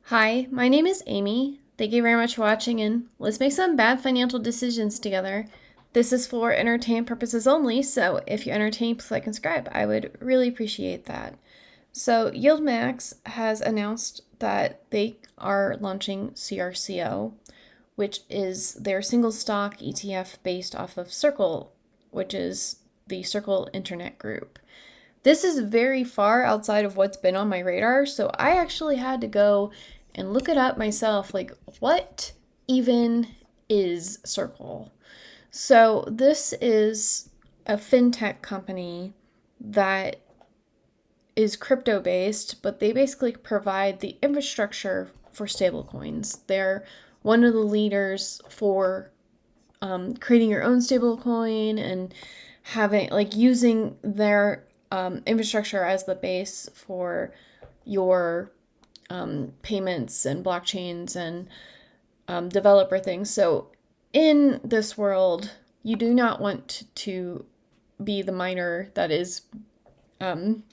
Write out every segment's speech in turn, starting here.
Hi, my name is Amy. Thank you very much for watching, and let's make some bad financial decisions together. This is for entertainment purposes only, so if you entertain, please like and subscribe. I would really appreciate that. So, YieldMax has announced that they are launching CRCO, which is their single stock ETF based off of Circle, which is the Circle Internet Group. This is very far outside of what's been on my radar, so I actually had to go and look it up myself. Like, what even is Circle? So, this is a fintech company that is crypto based, but they basically provide the infrastructure for stablecoins. They're one of the leaders for creating your own stablecoin and having like using their infrastructure as the base for your payments and blockchains and developer things. So in this world, you do not want to be the miner that is um,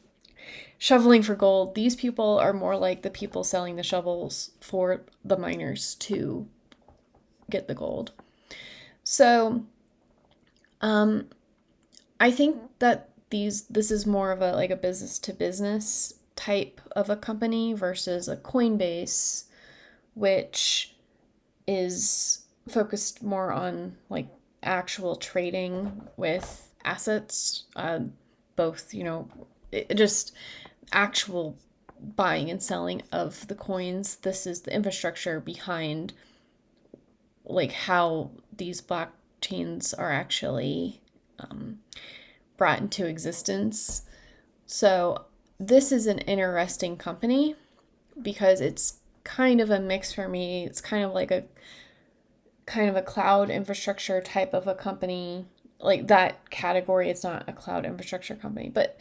shoveling for gold. These people are more like the people selling the shovels for the miners to get the gold. So I think that this is more of a like a business to business type of a company versus a Coinbase, which is focused more on like actual trading with assets, both just actual buying and selling of the coins. This is the infrastructure behind like how these blockchains are actually brought into existence. So this is an interesting company because it's kind of a mix for me. It's kind of like a cloud infrastructure type of a company, like that category. It's not a cloud infrastructure company, but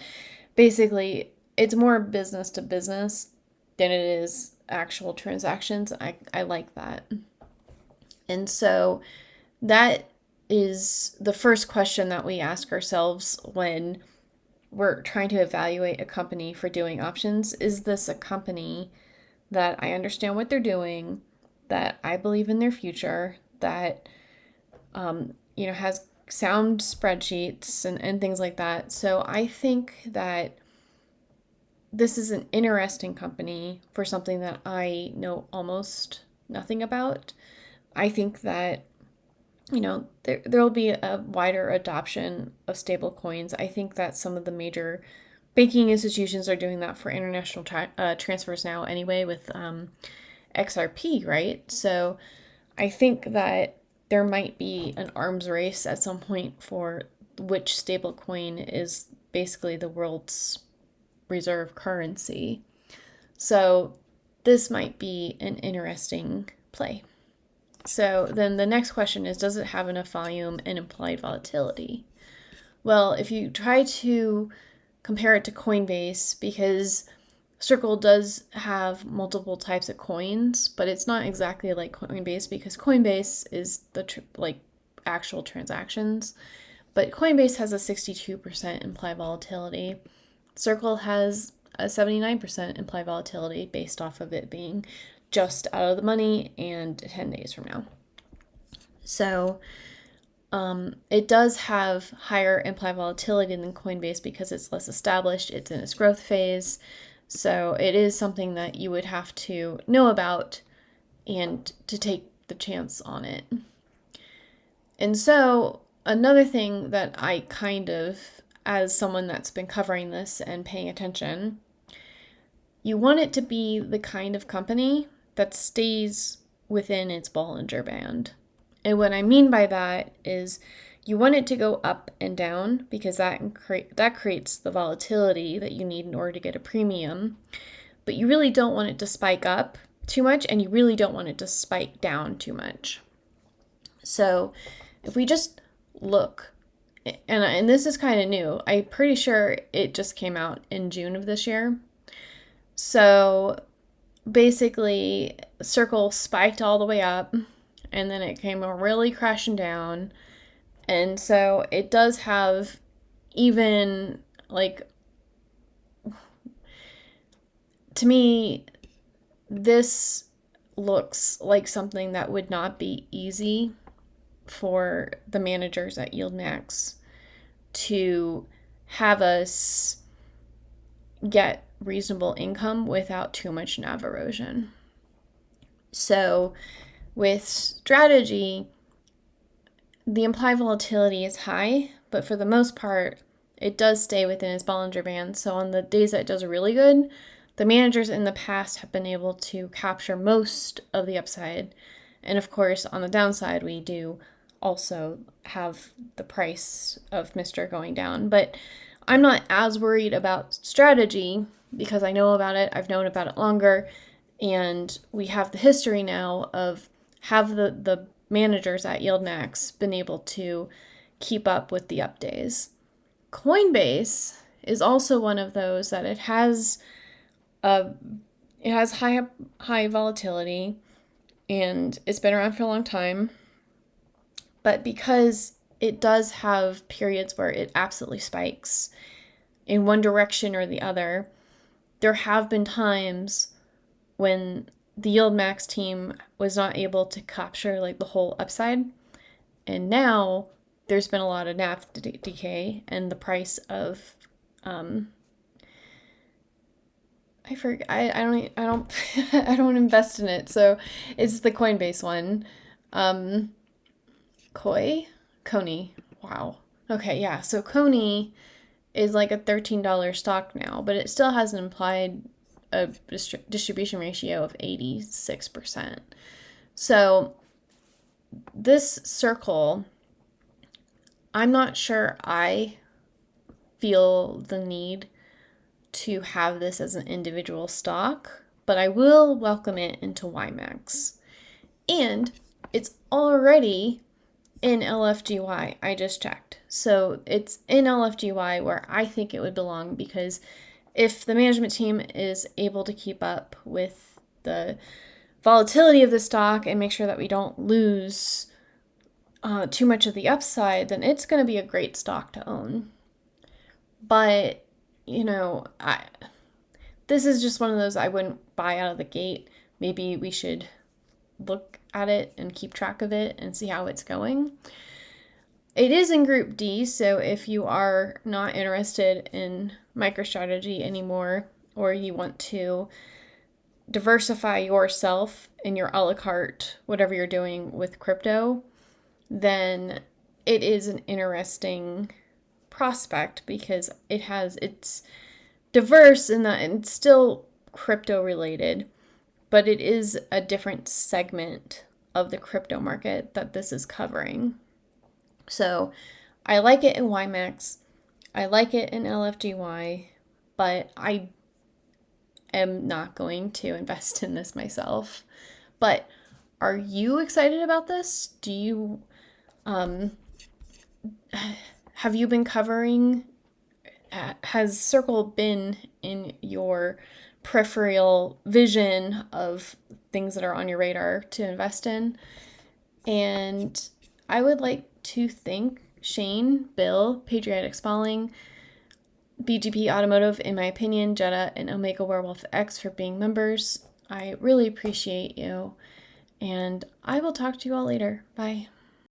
basically it's more business to business than it is actual transactions. I like that. And so that is the first question that we ask ourselves when we're trying to evaluate a company for doing options. Is this a company that I understand what they're doing, that I believe in their future, that has sound spreadsheets and things like that? So I think that this is an interesting company for something that I know almost nothing about. I think that there'll be a wider adoption of stable coins. I think that some of the major banking institutions are doing that for international transfers now anyway with XRP, right? So I think that there might be an arms race at some point for which stable coin is basically the world's reserve currency. So this might be an interesting play. So then the next question is, does it have enough volume and implied volatility? Well, if you try to compare it to Coinbase, because Circle does have multiple types of coins, but it's not exactly like Coinbase because Coinbase is the actual transactions, but Coinbase has a 62% implied volatility. Circle has a 79% implied volatility based off of it being just out of the money and 10 days from now. So it does have higher implied volatility than Coinbase because it's less established, it's in its growth phase. So it is something that you would have to know about and to take the chance on it. And so another thing that I kind of, as someone that's been covering this and paying attention, you want it to be the kind of company that stays within its Bollinger Band. And what I mean by that is you want it to go up and down because that creates the volatility that you need in order to get a premium. But you really don't want it to spike up too much, and you really don't want it to spike down too much. So if we just look, and this is kind of new, I'm pretty sure it just came out in June of this year. So basically, Circle spiked all the way up, and then it came really crashing down. And so it does have even like, to me, this looks like something that would not be easy for the managers at YieldMax to have us get reasonable income without too much NAV erosion. So with strategy, the implied volatility is high, but for the most part, it does stay within its Bollinger Band. So on the days that it does really good, the managers in the past have been able to capture most of the upside. And of course, on the downside, we do also have the price of Mr. going down. But I'm not as worried about strategy because I know about it. I've known about it longer. And we have the history now of have the managers at YieldMax been able to keep up with the up days. Coinbase is also one of those that it has high volatility, and it's been around for a long time. But because it does have periods where it absolutely spikes in one direction or the other, there have been times when the YieldMax team was not able to capture like the whole upside. And now there's been a lot of NAV decay, and the price of I forget. I don't I don't invest in it. So it's the Coinbase one. Coney. Wow. Okay, yeah. So Coney is like a $13 stock now, but it still has an implied distribution ratio of 86%. So this Circle, I'm not sure I feel the need to have this as an individual stock, but I will welcome it into YMAX. And it's already in LFGY. I just checked. So it's in LFGY where I think it would belong, because if the management team is able to keep up with the volatility of the stock and make sure that we don't lose too much of the upside, then it's going to be a great stock to own. But, this is just one of those I wouldn't buy out of the gate. Maybe we should look at it and keep track of it and see how it's going. It is in Group D, so if you are not interested in MicroStrategy anymore, or you want to diversify yourself in your a la carte, whatever you're doing with crypto, then it is an interesting prospect because it's diverse in that it's still crypto related, but it is a different segment of the crypto market that this is covering. So I like it in YMAX, I like it in LFGY, but I am not going to invest in this myself. But are you excited about this? Do you have you been covering, has Circle been in your peripheral vision of things that are on your radar to invest in? And I would like to thank Shane, Bill, Patriotic Spalling, BGP Automotive, in my opinion, Jetta, and Omega Werewolf X for being members. I really appreciate you, and I will talk to you all later. Bye.